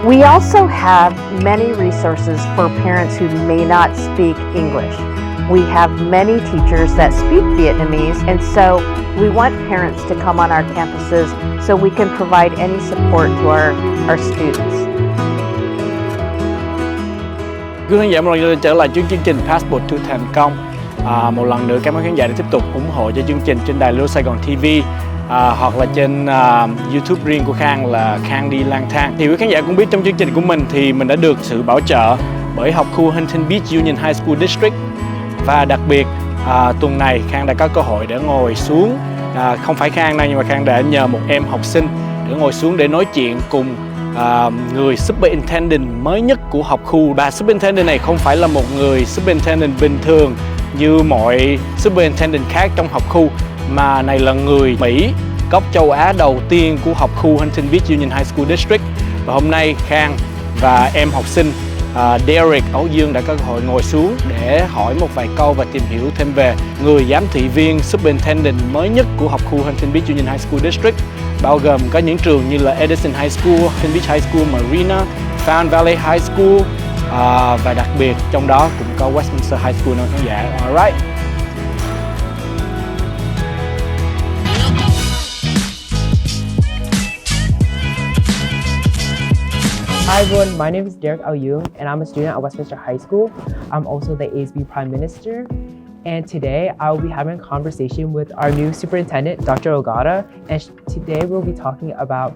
We also have many resources for parents who may not speak English. We have many teachers that speak Vietnamese, and so we want parents to come on our campuses so we can provide any support to our students. Quý khán giả, một lần nữa trở lại chương trình Passport to thành công. Một lần nữa cảm ơn khán giả đã tiếp tục ủng hộ cho chương trình trên đài Lô Sài Gòn TV hoặc là trên YouTube riêng của Khang là Khang đi lang thang. Thì quý khán giả cũng biết trong chương trình của mình thì mình đã được sự bảo trợ bởi Học Khu Huntington Beach Union High School District. Và đặc biệt tuần này Khang đã có cơ hội để ngồi xuống, không phải Khang đâu nhưng mà Khang đã nhờ một em học sinh để ngồi xuống để nói chuyện cùng người Superintendent mới nhất của học khu. Bà Superintendent này không phải là một người Superintendent bình thường như mọi Superintendent khác trong học khu, mà này là người Mỹ gốc châu Á đầu tiên của học khu Huntington Beach Union High School District. Và hôm nay Khang và em học sinh Derek Ấu Dương đã có cơ hội ngồi xuống để hỏi một vài câu và tìm hiểu thêm về người giám thị viên Superintendent mới nhất của học khu Huntington Beach Union High School District, bao gồm có những trường như là Edison High School, Huntington Beach High School, Marina, Fountain Valley High School và đặc biệt trong đó cũng có Westminster High School nữa khán giả. Alright. Hi everyone, my name is Derek Aoyung and I'm a student at Westminster High School. I'm also the ASB Prime Minister. And today I will be having a conversation with our new superintendent, Dr. Ogata. And today we'll be talking about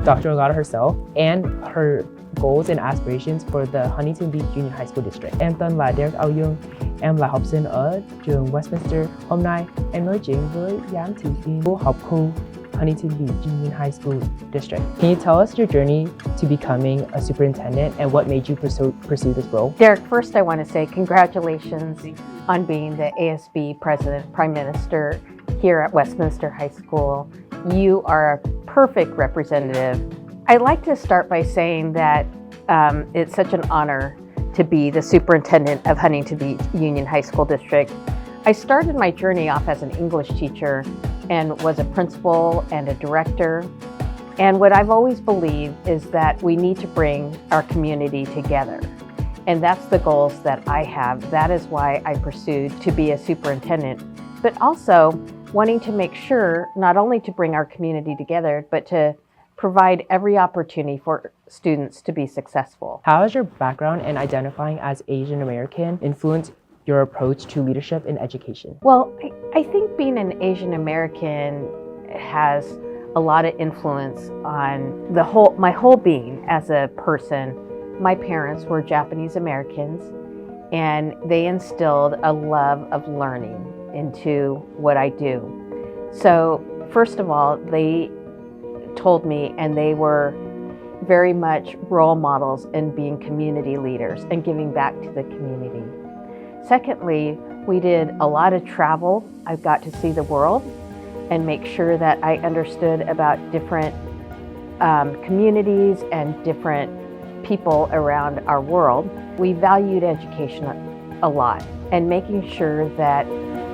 Dr. Ogata herself and her goals and aspirations for the Huntington Beach Union High School District. Em tên là Derek Aoyung, em là học sinh ở trường Westminster. Hôm nay em nói chuyện với giám thị viên của Học Khu Huntington Beach Union High School District. Can you tell us your journey to becoming a superintendent and what made you pursue this role? Derek, first I want to say congratulations on being the ASB President, Prime Minister here at Westminster High School. You are a perfect representative. I'd like to start by saying that it's such an honor to be the superintendent of Huntington Beach Union High School District. I started my journey off as an English teacher and was a principal and a director. And what I've always believed is that we need to bring our community together. And that's the goals that I have. That is why I pursued to be a superintendent, but also wanting to make sure not only to bring our community together, but to provide every opportunity for students to be successful. How has your background and identifying as Asian American influenced your approach to leadership in education? Well, I think being an Asian American has a lot of influence on my whole being as a person. My parents were Japanese Americans, and they instilled a love of learning into what I do. So first of all, they told me, and they were very much role models in being community leaders and giving back to the community. Secondly, we did a lot of travel. I got to see the world and make sure that I understood about different communities and different people around our world. We valued education a lot and making sure that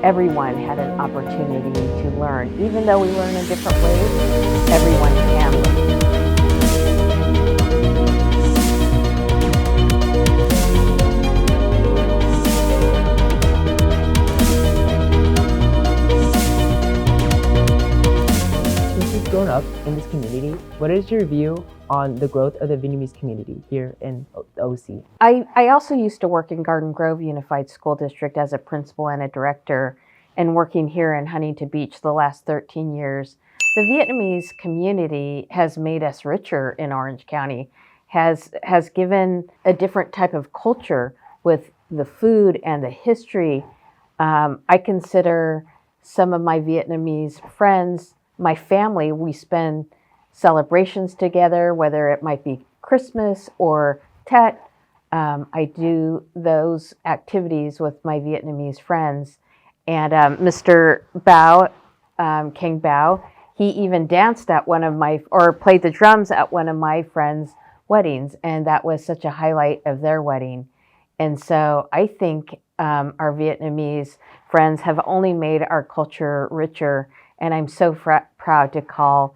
everyone had an opportunity to learn. Even though we learn in different ways, everyone can learn. Grown up in this community, what is your view on the growth of the Vietnamese community here in the OC? I also used to work in Garden Grove Unified School District as a principal and a director, and working here in Huntington Beach the last 13 years. The Vietnamese community has made us richer in Orange County, has given a different type of culture with the food and the history. I consider some of my Vietnamese friends my family. We spend celebrations together, whether it might be Christmas or Tet. I do those activities with my Vietnamese friends. And Mr. Bao, King Bao, he even danced at played the drums at one of my friends' weddings. And that was such a highlight of their wedding. And so I think our Vietnamese friends have only made our culture richer, and I'm so proud to call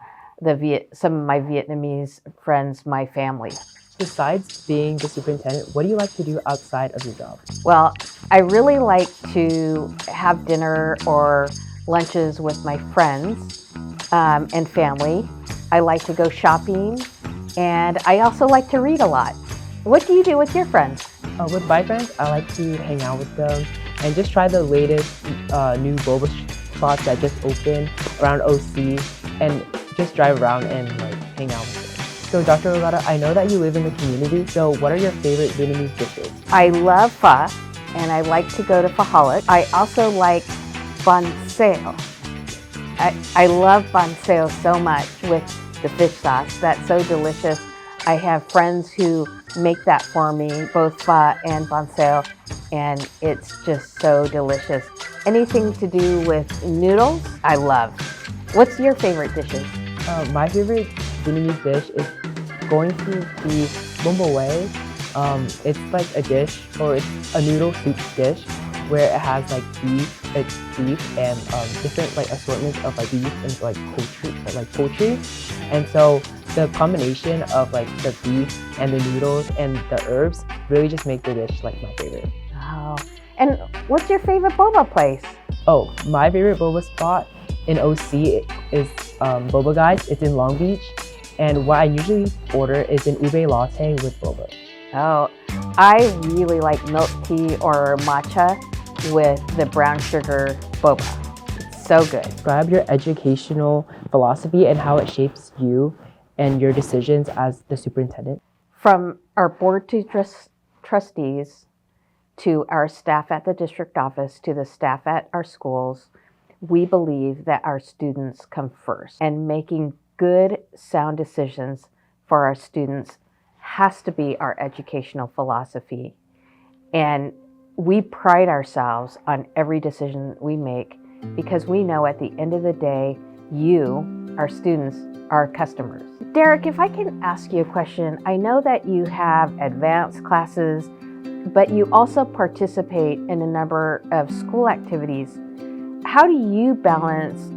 some of my Vietnamese friends my family. Besides being the superintendent, what do you like to do outside of your job? Well, I really like to have dinner or lunches with my friends and family. I like to go shopping, and I also like to read a lot. What do you do with your friends? With my friends, I like to hang out with them and just try the latest new boba spots that just opened around OC and just drive around and like hang out with them. So Dr. Ogata, I know that you live in the community, so what are your favorite Vietnamese dishes? I love pho, and I like to go to Phaholic. I also like bánh xèo. I love bánh xèo so much with the fish sauce. That's so delicious. I have friends who make that for me, both pho and bánh xèo, and it's just so delicious. Anything to do with noodles, I love. What's your favorite dishes? My favorite Vietnamese dish is going to be bún bò Huế. It's like a dish, or it's a noodle soup dish where it has like beef and different like assortments of like beef and like poultry. And so the combination of like the beef and the noodles and the herbs really just make the dish like my favorite. Oh, and what's your favorite boba place? Oh, my favorite boba spot in OC is Boba Guys. It's in Long Beach, and what I usually order is an ube latte with boba. Oh, I really like milk tea or matcha with the brown sugar boba. It's so good. Describe your educational philosophy and how it shapes you and your decisions as the superintendent. From our board to trustees, to our staff at the district office, to the staff at our schools, we believe that our students come first, and making good, sound decisions for our students has to be our educational philosophy. And we pride ourselves on every decision we make because we know at the end of the day, you, our students, are customers. Derek, if I can ask you a question, I know that you have advanced classes, but you also participate in a number of school activities. How do you balance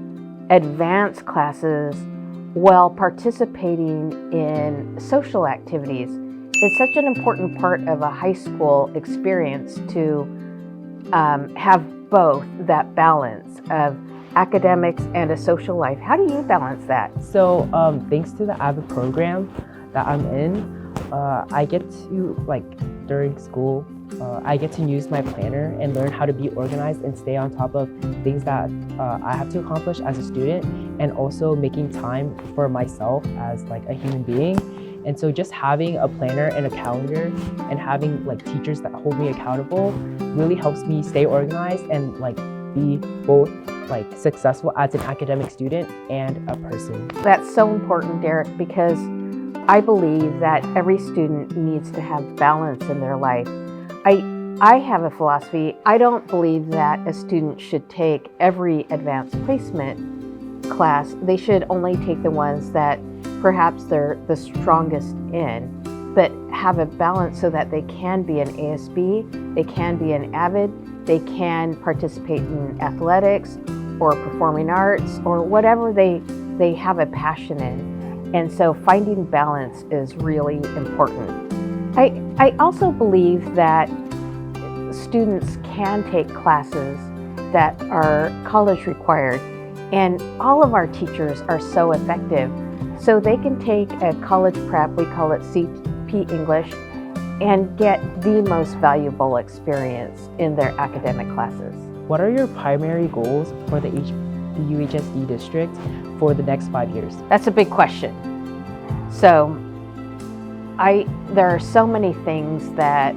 advanced classes while participating in social activities? It's such an important part of a high school experience to have both that balance of academics and a social life. How do you balance that? So thanks to the AVID program that I'm in, I get to, like, during school, I get to use my planner and learn how to be organized and stay on top of things that I have to accomplish as a student, and also making time for myself as like a human being. And so just having a planner and a calendar and having like teachers that hold me accountable really helps me stay organized and like be both like successful as an academic student and a person. That's so important, Derek, because I believe that every student needs to have balance in their life. I have a philosophy. I don't believe that a student should take every advanced placement class. They should only take the ones that perhaps they're the strongest in, but have a balance so that they can be an ASB, they can be an AVID, they can participate in athletics or performing arts or whatever they have a passion in. And so finding balance is really important. I also believe that students can take classes that are college required, and all of our teachers are so effective. So they can take a college prep, we call it CP English, and get the most valuable experience in their academic classes. What are your primary goals for the HBUHSD district for the next 5 years? That's a big question. So there are so many things that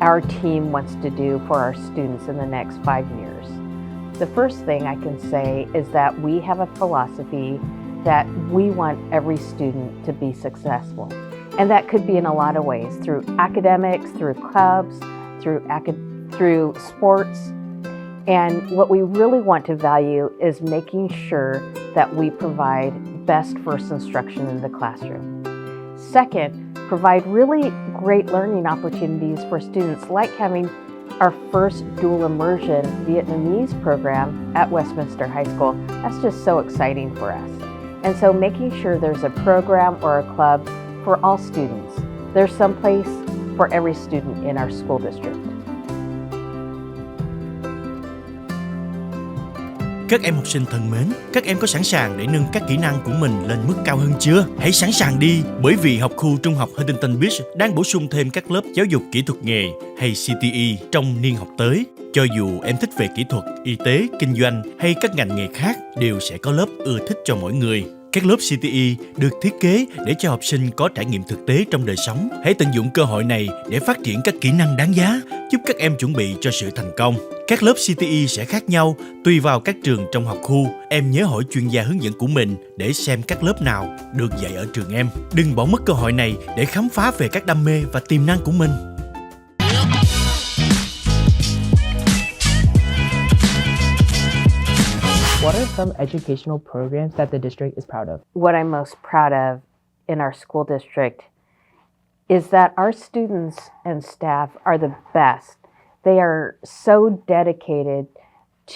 our team wants to do for our students in the next 5 years. The first thing I can say is that we have a philosophy that we want every student to be successful. And that could be in a lot of ways, through academics, through clubs, through sports. And what we really want to value is making sure that we provide best first instruction in the classroom. Second, provide really great learning opportunities for students, like having our first dual immersion Vietnamese program at Westminster High School. That's just so exciting for us. And so making sure there's a program or a club for all students. There's some place for every student in our school district. Các em học sinh thân mến, các em có sẵn sàng để nâng các kỹ năng của mình lên mức cao hơn chưa? Hãy sẵn sàng đi, bởi vì học khu Trung học Huntington Beach đang bổ sung thêm các lớp giáo dục kỹ thuật nghề hay CTE trong niên học tới. Cho dù em thích về kỹ thuật, y tế, kinh doanh hay các ngành nghề khác, đều sẽ có lớp ưa thích cho mỗi người. Các lớp CTE được thiết kế để cho học sinh có trải nghiệm thực tế trong đời sống. Hãy tận dụng cơ hội này để phát triển các kỹ năng đáng giá, giúp các em chuẩn bị cho sự thành công. Các lớp CTE sẽ khác nhau tùy vào các trường trong học khu. Em nhớ hỏi chuyên gia hướng dẫn của mình để xem các lớp nào được dạy ở trường em. Đừng bỏ mất cơ hội này để khám phá về các đam mê và tiềm năng của mình. What are some educational programs that the district is proud of? What I'm most proud of in our school district is that our students and staff are the best. They are so dedicated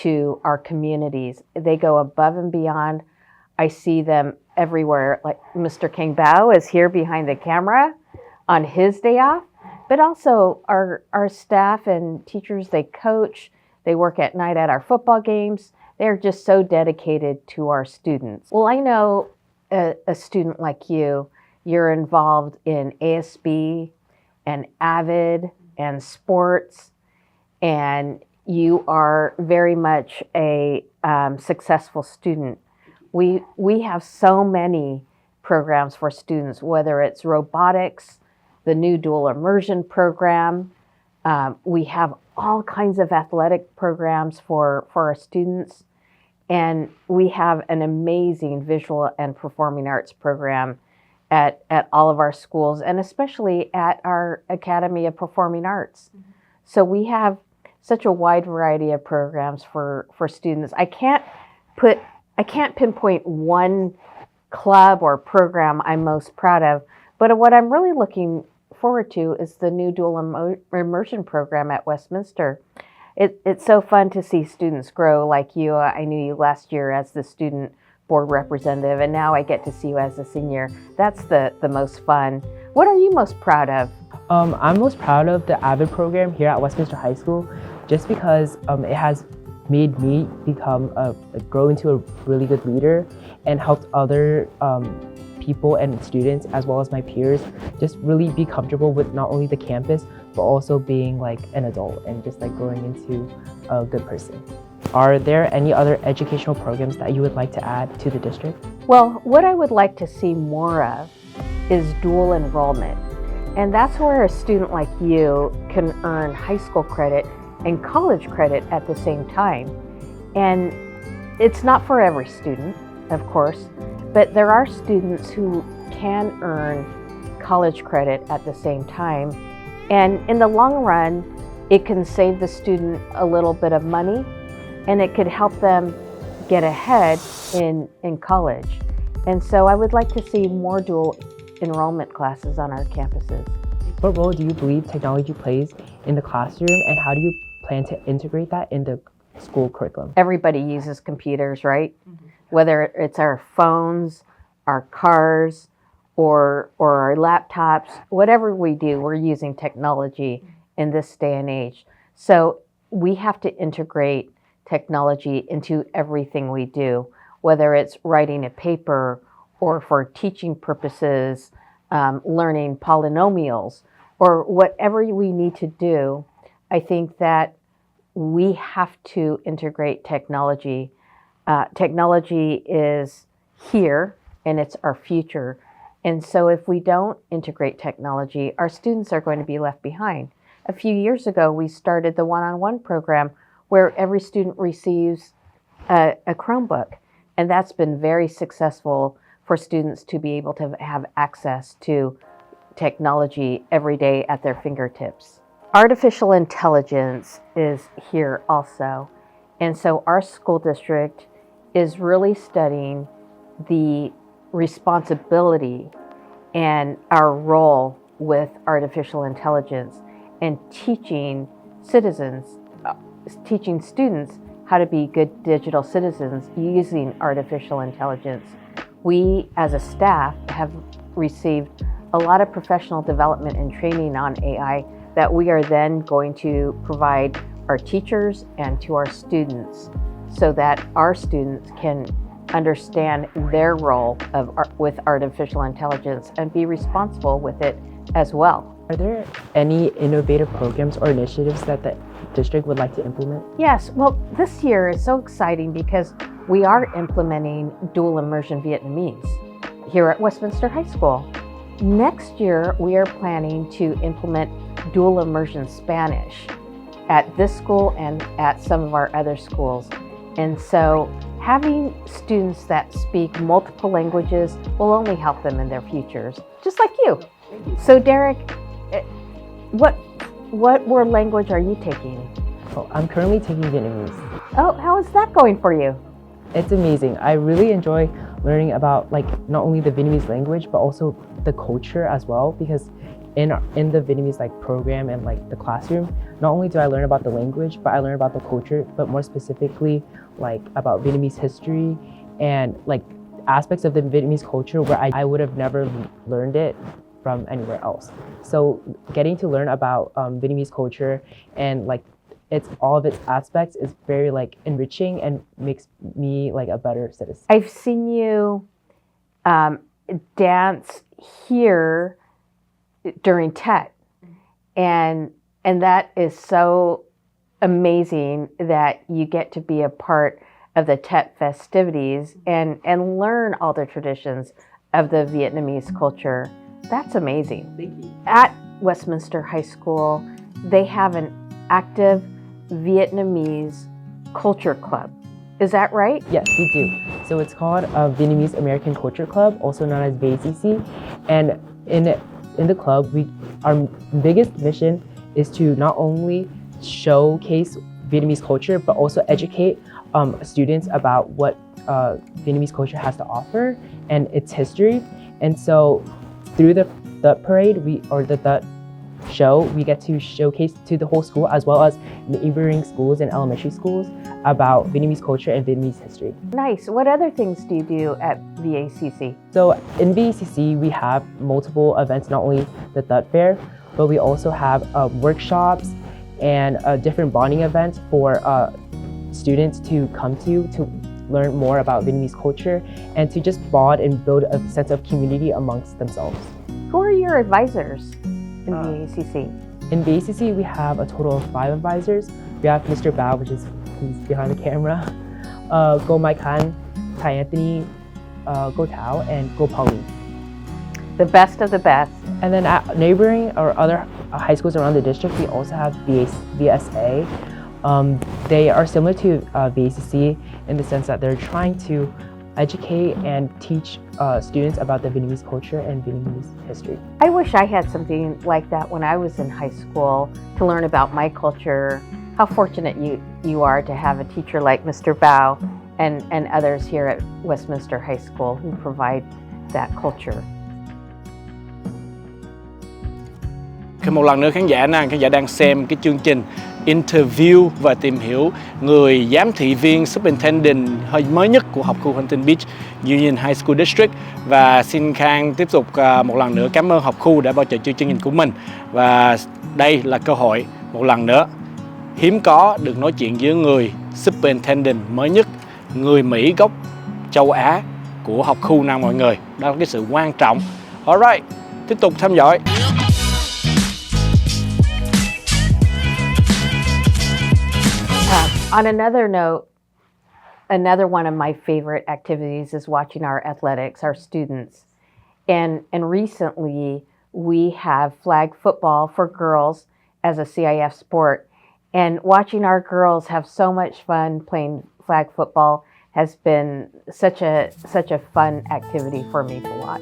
to our communities. They go above and beyond. I see them everywhere. Like Mr. King Bao is here behind the camera on his day off, but also our staff and teachers, they coach, they work at night at our football games. They're just so dedicated to our students. Well, I know a student like you're involved in ASB and AVID and sports, and you are very much a successful student. We have so many programs for students, whether it's robotics, the new dual immersion program. We have all kinds of athletic programs for our students. And we have an amazing visual and performing arts program at all of our schools, and especially at our Academy of Performing Arts. Mm-hmm. So we have such a wide variety of programs for students. I can't pinpoint one club or program I'm most proud of, but what I'm really looking forward to is the new dual immersion program at Westminster. It's so fun to see students grow like you. I knew you last year as the student board representative, and now I get to see you as a senior. That's the most fun. What are you most proud of? I'm most proud of the AVID program here at Westminster High School, just because it has made me grow into a really good leader and helped other people and students, as well as my peers, just really be comfortable with not only the campus, but also being like an adult and just like growing into a good person. Are there any other educational programs that you would like to add to the district? Well, what I would like to see more of is dual enrollment. And that's where a student like you can earn high school credit and college credit at the same time. And it's not for every student, of course, but there are students who can earn college credit at the same time. And in the long run, it can save the student a little bit of money, and it could help them get ahead in college. And so I would like to see more dual enrollment classes on our campuses. What role do you believe technology plays in the classroom, and how do you plan to integrate that in the school curriculum? Everybody uses computers, right? Mm-hmm. Whether it's our phones, our cars, or our laptops, whatever we do, we're using technology in this day and age. So we have to integrate technology into everything we do, whether it's writing a paper or for teaching purposes, learning polynomials, or whatever we need to do. I think that we have to integrate technology. Technology is here and it's our future. And so if we don't integrate technology, our students are going to be left behind. A few years ago, we started the one-on-one program where every student receives a Chromebook. And that's been very successful for students to be able to have access to technology every day at their fingertips. Artificial intelligence is here also. And so our school district is really studying the responsibility and our role with artificial intelligence and teaching citizens, teaching students how to be good digital citizens using artificial intelligence. We, as a staff, have received a lot of professional development and training on AI that we are then going to provide our teachers and to our students so that our students can understand their role with artificial intelligence and be responsible with it as well. Are there any innovative programs or initiatives that the district would like to implement? Yes, well, this year is so exciting because we are implementing dual immersion Vietnamese here at Westminster High School. Next year, we are planning to implement dual immersion Spanish at this school and at some of our other schools. And so having students that speak multiple languages will only help them in their futures, just like you. So Derek, what world language are you taking? Oh, I'm currently taking Vietnamese. Oh, how is that going for you? It's amazing. I really enjoy learning about not only the Vietnamese language, but also the culture as well, because in the Vietnamese program and the classroom, not only do I learn about the language, but I learn about the culture, but more specifically about Vietnamese history and aspects of the Vietnamese culture where I would have never learned it from anywhere else. So getting to learn about Vietnamese culture and it's all of its aspects is very enriching and makes me a better citizen. I've seen you dance here during TET, and that is so amazing that you get to be a part of the TET festivities and learn all the traditions of the Vietnamese culture. That's amazing. Thank you. At Westminster High School, they have an active Vietnamese culture club. Is that right? Yes, we do. So it's called Vietnamese American Culture Club, also known as VACC. And in the club, our biggest mission is to not only showcase Vietnamese culture, but also educate students about what Vietnamese culture has to offer and its history. And so through the parade, the show, we get to showcase to the whole school as well as neighboring schools and elementary schools about Vietnamese culture and Vietnamese history. Nice. What other things do you do at VACC? So in VACC, we have multiple events, not only the THUT Fair, but we also have workshops and different bonding events for students to come to learn more about Vietnamese culture and to just bond and build a sense of community amongst themselves. Who are your advisors in VACC? In VACC, we have a total of 5 advisors. We have Mr. Bao, he's behind the camera, Go Mai Khan, Thai Anthony, Go Tao, and Go Pauline. The best of the best. And then at neighboring or other high schools around the district, we also have VSA. They are similar to VACC in the sense that they're trying to educate and teach students about the Vietnamese culture and Vietnamese history. I wish I had something like that when I was in high school to learn about my culture. How fortunate you are to have a teacher like Mr. Bao and others here at Westminster High School who provide that culture. Một lần nữa khán giả đang xem cái chương trình interview và tìm hiểu người giám thị viên superintendent hơi mới nhất của học khu Huntington Beach Union High School District. Và xin Khang tiếp tục một lần nữa cảm ơn học khu đã bao trợ chương trình của mình. Và đây là cơ hội một lần nữa hiếm có được nói chuyện với người superintendent mới nhất, người Mỹ gốc châu Á của học khu nào mọi người. Đó là cái sự quan trọng. Alright, tiếp tục theo dõi. On another note, another one of my favorite activities is watching our athletics, our students. And recently we have flag football for girls as a CIF sport. And watching our girls have so much fun playing flag football has been such a fun activity for me to watch.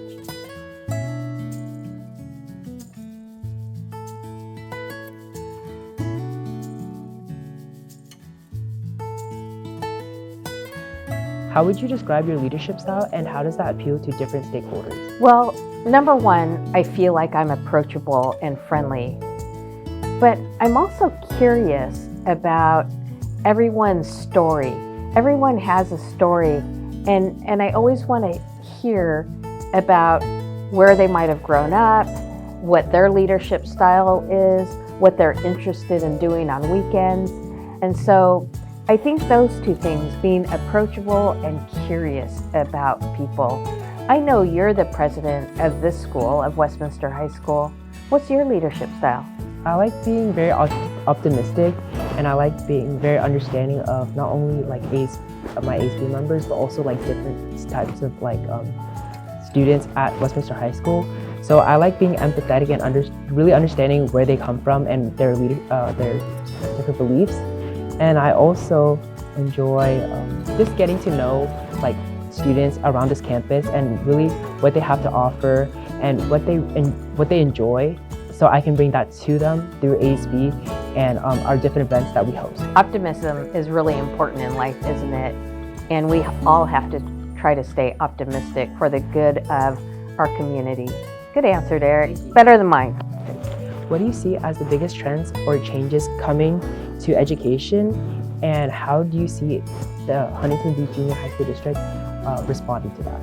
How would you describe your leadership style and how does that appeal to different stakeholders? Well, number one, I feel like I'm approachable and friendly. But I'm also curious about everyone's story. Everyone has a story, and I always want to hear about where they might have grown up, what their leadership style is, what they're interested in doing on weekends. And so I think those two things, being approachable and curious about people. I know you're the president of this school, of Westminster High School. What's your leadership style? I like being very optimistic, and I like being very understanding of not only like my ASB members, but also like different types of like students at Westminster High School. So I like being empathetic and really understanding where they come from and their different beliefs. And I also enjoy just getting to know like students around this campus and really what they have to offer and what they enjoy, so I can bring that to them through ASB and our different events that we host. Optimism is really important in life, isn't it? And we all have to try to stay optimistic for the good of our community. Good answer, Derek. Better than mine. What do you see as the biggest trends or changes coming to education, and how do you see the Huntington Beach Junior High School District responding to that?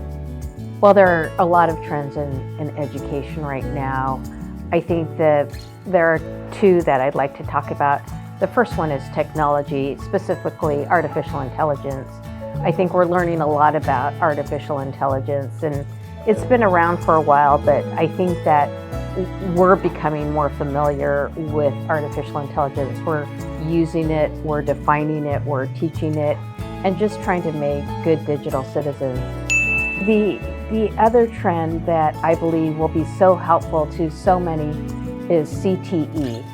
Well, there are a lot of trends in education right now. I think that there are two that I'd like to talk about. The first one is technology, specifically artificial intelligence. I think we're learning a lot about artificial intelligence, and it's been around for a while, but I think that we're becoming more familiar with artificial intelligence. We're using it, we're defining it, we're teaching it, and just trying to make good digital citizens. The other trend that I believe will be so helpful to so many is CTE,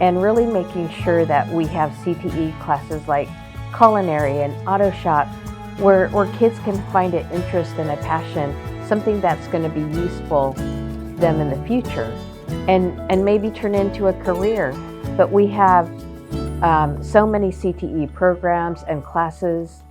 and really making sure that we have CTE classes like culinary and auto shop, where kids can find an interest and a passion, something that's going to be useful to them in the future, and maybe turn into a career. But we have so many CTE programs and classes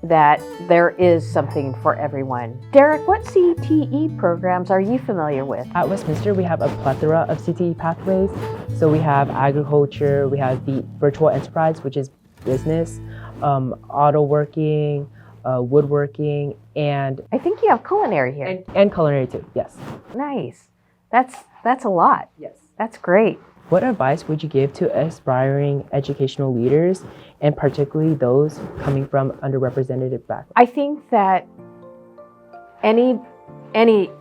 that there is something for everyone. Derek, what CTE programs are you familiar with? At Westminster, we have a plethora of CTE pathways. So we have agriculture, we have the virtual enterprise, which is business, auto working, woodworking, and I think you have culinary here. and culinary too. Yes. Nice. That's a lot. Yes. That's great. What advice would you give to aspiring educational leaders, and particularly those coming from underrepresented backgrounds? I think that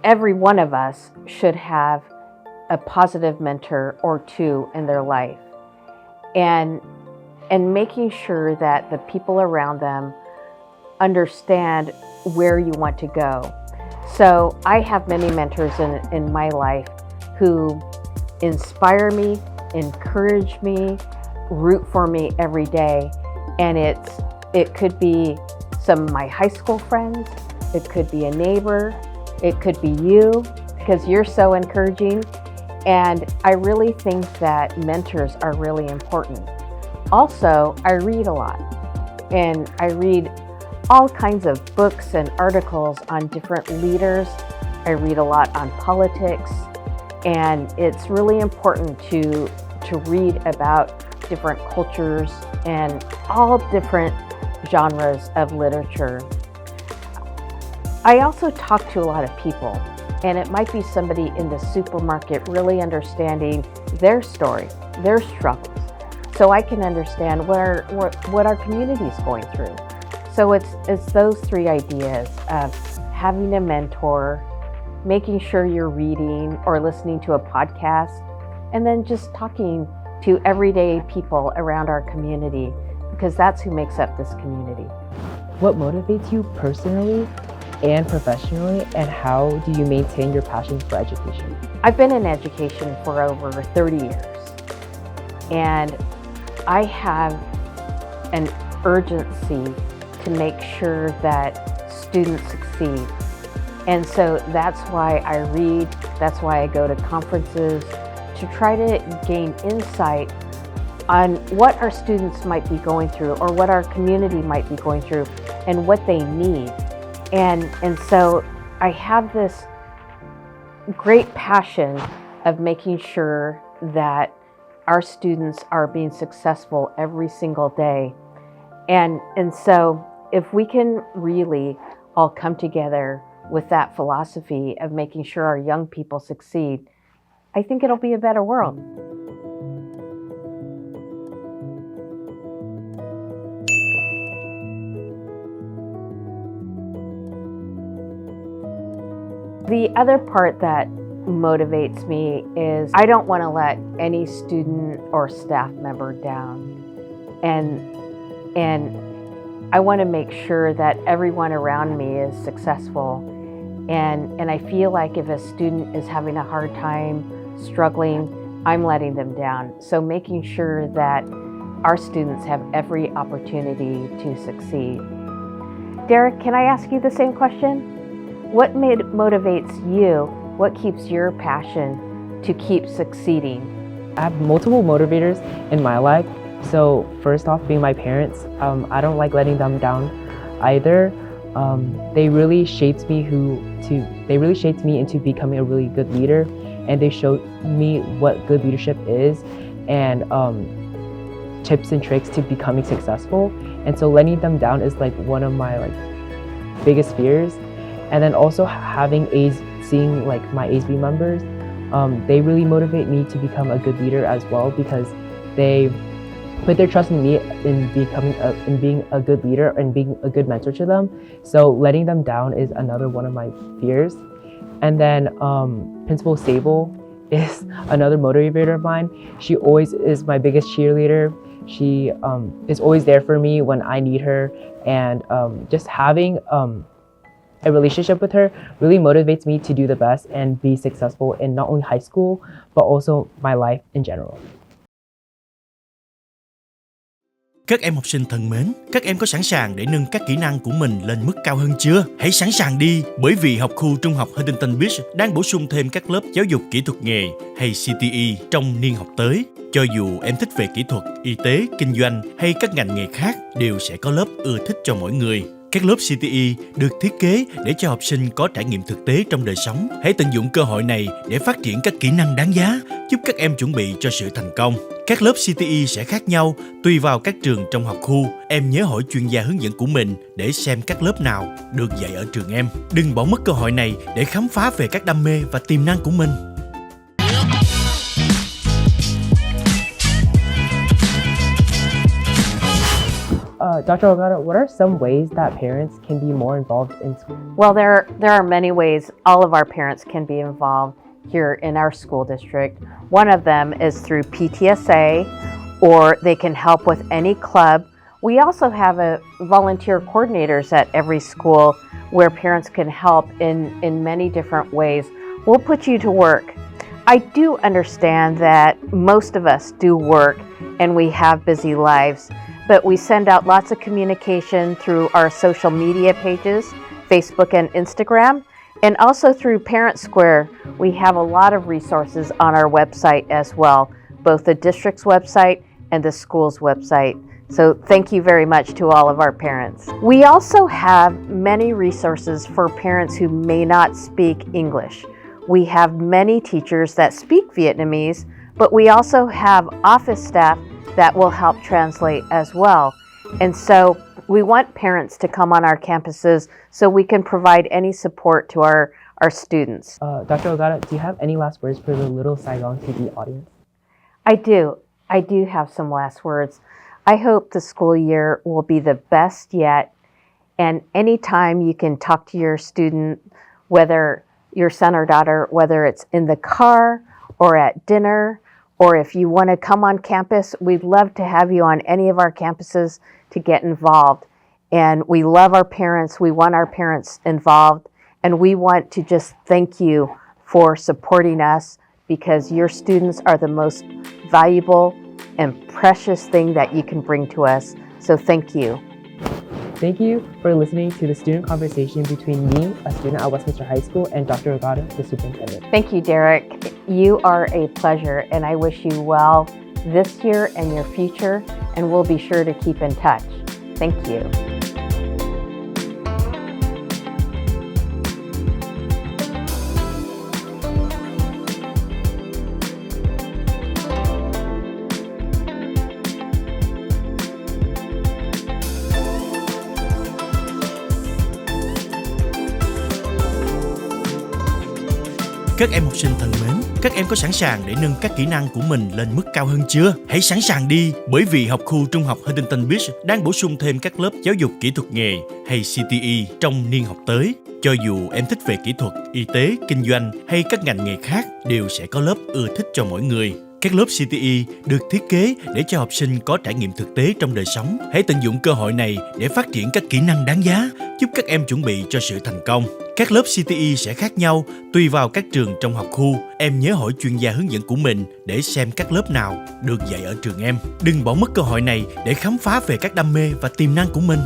every one of us should have a positive mentor or two in their life, and making sure that the people around them understand where you want to go. So I have many mentors in my life who inspire me, encourage me, root for me every day. And it could be some of my high school friends, it could be a neighbor, it could be you, because you're so encouraging. And I really think that mentors are really important. Also, I read a lot, and I read all kinds of books and articles on different leaders. I read a lot on politics, and it's really important to read about different cultures and all different genres of literature. I also talk to a lot of people, and it might be somebody in the supermarket really understanding their story, their struggles, so I can understand what our community is going through. So it's those three ideas of having a mentor, making sure you're reading or listening to a podcast, and then just talking to everyday people around our community, because that's who makes up this community. What motivates you personally and professionally, and how do you maintain your passion for education? I've been in education for over 30 years, and I have an urgency to make sure that students succeed. And so that's why I read, that's why I go to conferences, to try to gain insight on what our students might be going through, or what our community might be going through, and what they need. And so I have this great passion of making sure that our students are being successful every single day. And so if we can really all come together with that philosophy of making sure our young people succeed, I think it'll be a better world. The other part that motivates me is I don't want to let any student or staff member down. And I want to make sure that everyone around me is successful. And I feel like if a student is having a hard time, struggling, I'm letting them down. So making sure that our students have every opportunity to succeed. Derek, can I ask you the same question? What motivates you? What keeps your passion to keep succeeding? I have multiple motivators in my life. So first off, being my parents, I don't like letting them down either. They really shaped me into becoming a really good leader, and they showed me what good leadership is and tips and tricks to becoming successful. And so letting them down is like one of my biggest fears. And then also seeing my ASB members, they really motivate me to become a good leader as well, because they put their trust in me in being a good leader and being a good mentor to them. So letting them down is another one of my fears. And then Principal Sable is another motivator of mine. She always is my biggest cheerleader. She is always there for me when I need her, and just having a relationship with her really motivates me to do the best and be successful in not only high school, but also my life in general. Các em học sinh thân mến, các em có sẵn sàng để nâng các kỹ năng của mình lên mức cao hơn chưa? Hãy sẵn sàng đi, bởi vì Học Khu Trung học Huntington Beach đang bổ sung thêm các lớp giáo dục kỹ thuật nghề hay CTE trong niên học tới. Cho dù em thích về kỹ thuật, y tế, kinh doanh hay các ngành nghề khác, đều sẽ có lớp ưa thích cho mỗi người. Các lớp CTE được thiết kế để cho học sinh có trải nghiệm thực tế trong đời sống. Hãy tận dụng cơ hội này để phát triển các kỹ năng đáng giá, giúp các em chuẩn bị cho sự thành công. Các lớp CTE sẽ khác nhau tùy vào các trường trong học khu. Em nhớ hỏi chuyên gia hướng dẫn của mình để xem các lớp nào được dạy ở trường em. Đừng bỏ mất cơ hội này để khám phá về các đam mê và tiềm năng của mình. Dr. Ogata, what are some ways that parents can be more involved in school? Well, there are many ways all of our parents can be involved here in our school district. One of them is through PTSA, or they can help with any club. We also have volunteer coordinators at every school where parents can help in many different ways. We'll put you to work. I do understand that most of us do work and we have busy lives, but we send out lots of communication through our social media pages, Facebook and Instagram, and also through Parent Square. We have a lot of resources on our website as well, both the district's website and the school's website. So thank you very much to all of our parents. We also have many resources for parents who may not speak English. We have many teachers that speak Vietnamese, but we also have office staff that will help translate as well. And so we want parents to come on our campuses so we can provide any support to our students. Dr. Ogata, do you have any last words for the Little Saigon TV audience? I do. I do have some last words. I hope the school year will be the best yet. And anytime you can talk to your student, whether your son or daughter, whether it's in the car or at dinner, or if you want to come on campus, we'd love to have you on any of our campuses to get involved. And we love our parents. We want our parents involved. And we want to just thank you for supporting us, because your students are the most valuable and precious thing that you can bring to us. So thank you. Thank you for listening to the student conversation between me, a student at Westminster High School, and Dr. Ogata, the superintendent. Thank you, Derek. You are a pleasure, and I wish you well this year and your future, and we'll be sure to keep in touch. Thank you. Các em học sinh thân mến, các em có sẵn sàng để nâng các kỹ năng của mình lên mức cao hơn chưa? Hãy sẵn sàng đi, bởi vì Học Khu Trung học Huntington Beach đang bổ sung thêm các lớp giáo dục kỹ thuật nghề hay CTE trong niên học tới. Cho dù em thích về kỹ thuật, y tế, kinh doanh hay các ngành nghề khác, đều sẽ có lớp ưa thích cho mỗi người. Các lớp CTE được thiết kế để cho học sinh có trải nghiệm thực tế trong đời sống. Hãy tận dụng cơ hội này để phát triển các kỹ năng đáng giá, giúp các em chuẩn bị cho sự thành công. Các lớp CTE sẽ khác nhau tùy vào các trường trong học khu. Em nhớ hỏi chuyên gia hướng dẫn của mình để xem các lớp nào được dạy ở trường em. Đừng bỏ mất cơ hội này để khám phá về các đam mê và tiềm năng của mình.